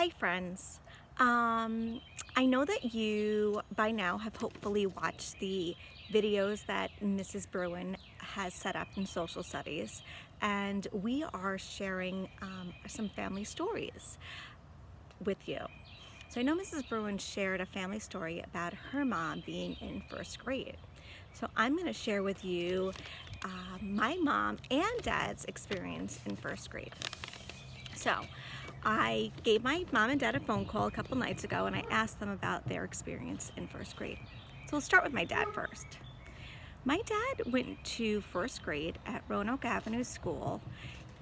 Hi friends. I know that you by now have hopefully watched the videos that Mrs. Bruin has set up in social studies, and we are sharing some family stories with you. So I know Mrs. Bruin shared a family story about her mom being in first grade. So I'm going to share with you my mom and dad's experience in first grade. So I gave my mom and dad a phone call a couple nights ago and I asked them about their experience in first grade. So we'll start with my dad first. My dad went to first grade at Roanoke Avenue School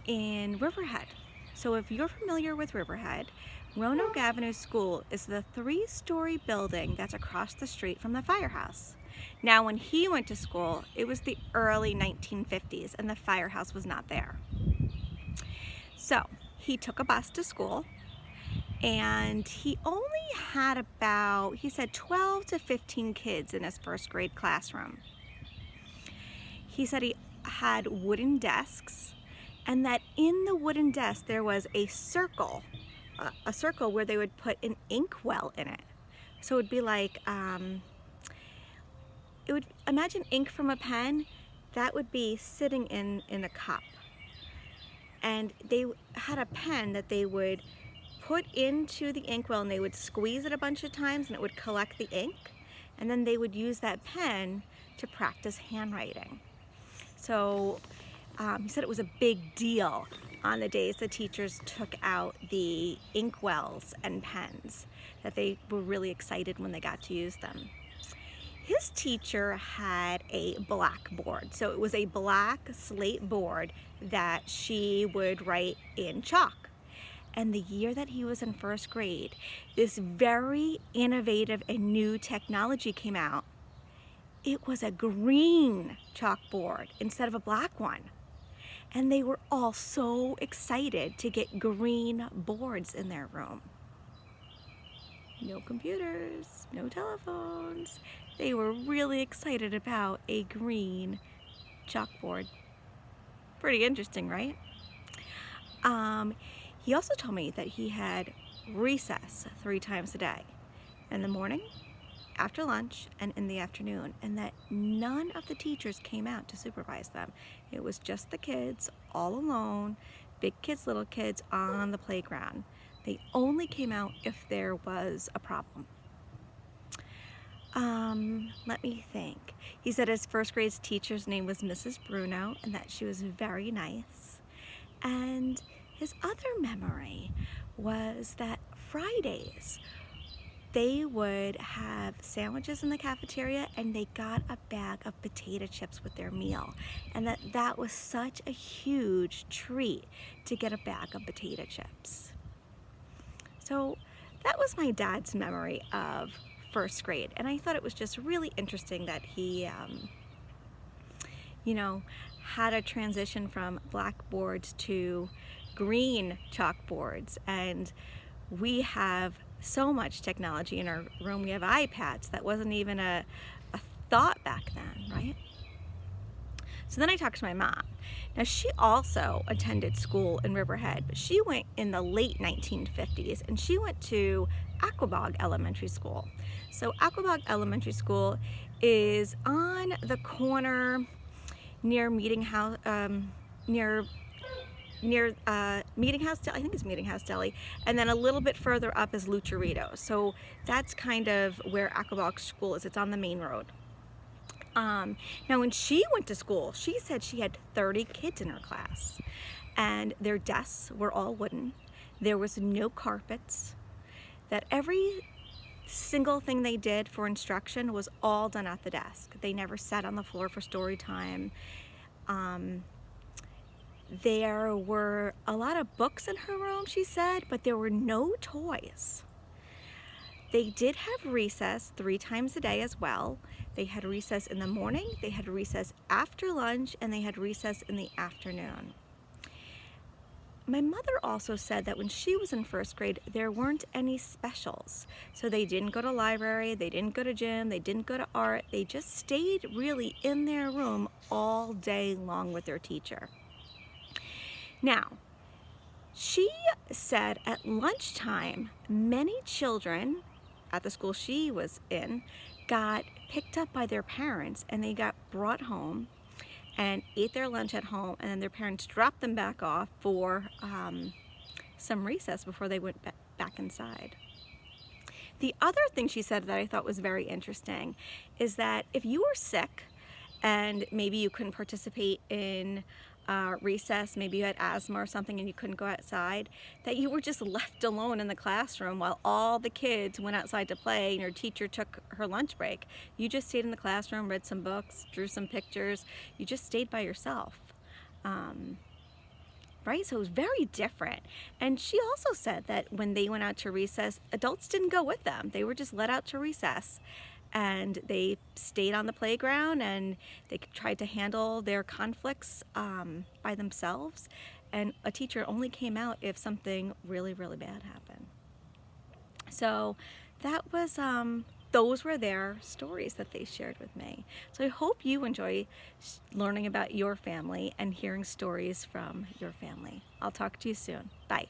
in Riverhead. So if you're familiar with Riverhead, Roanoke Avenue School is the 3-story building that's across the street from the firehouse. Now when he went to school, it was the early 1950s and the firehouse was not there. So he took a bus to school and he only had about, he said 12 to 15 kids in his first grade classroom. He said he had wooden desks and that in the wooden desk there was a circle where they would put an inkwell in it. So it would be like, imagine ink from a pen, that would be sitting in a cup. And they had a pen that they would put into the inkwell and they would squeeze it a bunch of times and it would collect the ink, and then they would use that pen to practice handwriting. So he said it was a big deal on the days the teachers took out the inkwells and pens, that they were really excited when they got to use them. His teacher had a blackboard, so it was a black slate board that she would write in chalk. And the year that he was in first grade, this very innovative and new technology came out. It was a green chalkboard instead of a black one. And they were all so excited to get green boards in their room. No computers, no telephones. They were really excited about a green chalkboard. Pretty interesting, right? He also told me that he had recess 3 times a day, in the morning, after lunch, and in the afternoon, and that none of the teachers came out to supervise them. It was just the kids all alone, big kids, little kids on the playground. They only came out if there was a problem. Let me think. He said his first grade teacher's name was Mrs. Bruno and that she was very nice. And his other memory was that Fridays they would have sandwiches in the cafeteria and they got a bag of potato chips with their meal, and that was such a huge treat to get a bag of potato chips. So that was my dad's memory of first grade, and I thought it was just really interesting that he had a transition from blackboards to green chalkboards, and we have so much technology in our room. We have iPads. That wasn't even a thought back then, right? So then I talked to my mom. Now she also attended school in Riverhead, but she went in the late 1950s and she went to Aquebogue Elementary School. So Aquebogue Elementary School is on the corner near Meeting House, near Meeting House Deli, I think it's Meeting House Deli, and then a little bit further up is Lucharitos. So that's kind of where Aquebogue School is. It's on the main road. Now when she went to school, she said she had 30 kids in her class, and their desks were all wooden. There was no carpets, that every single thing they did for instruction was all done at the desk. They never sat on the floor for story time. There were a lot of books in her room, she said, but there were no toys. They did have recess 3 times a day as well. They had recess in the morning, they had recess after lunch, and they had recess in the afternoon. My mother also said that when she was in first grade, there weren't any specials. So they didn't go to library, they didn't go to gym, they didn't go to art. They just stayed really in their room all day long with their teacher. Now, She said at lunchtime, many children at the school she was in got picked up by their parents and they got brought home and ate their lunch at home, and then their parents dropped them back off for some recess before they went back inside. The other thing she said that I thought was very interesting is that if you were sick and maybe you couldn't participate in recess, maybe you had asthma or something and you couldn't go outside, that you were just left alone in the classroom while all the kids went outside to play and your teacher took her lunch break. You just stayed in the classroom, read some books, drew some pictures. You just stayed by yourself. Right? So it was very different. And she also said that when they went out to recess, adults didn't go with them. They were just let out to recess. And they stayed on the playground and they tried to handle their conflicts by themselves. And a teacher only came out if something really, really bad happened. So that was, those were their stories that they shared with me. So I hope you enjoy learning about your family and hearing stories from your family. I'll talk to you soon. Bye.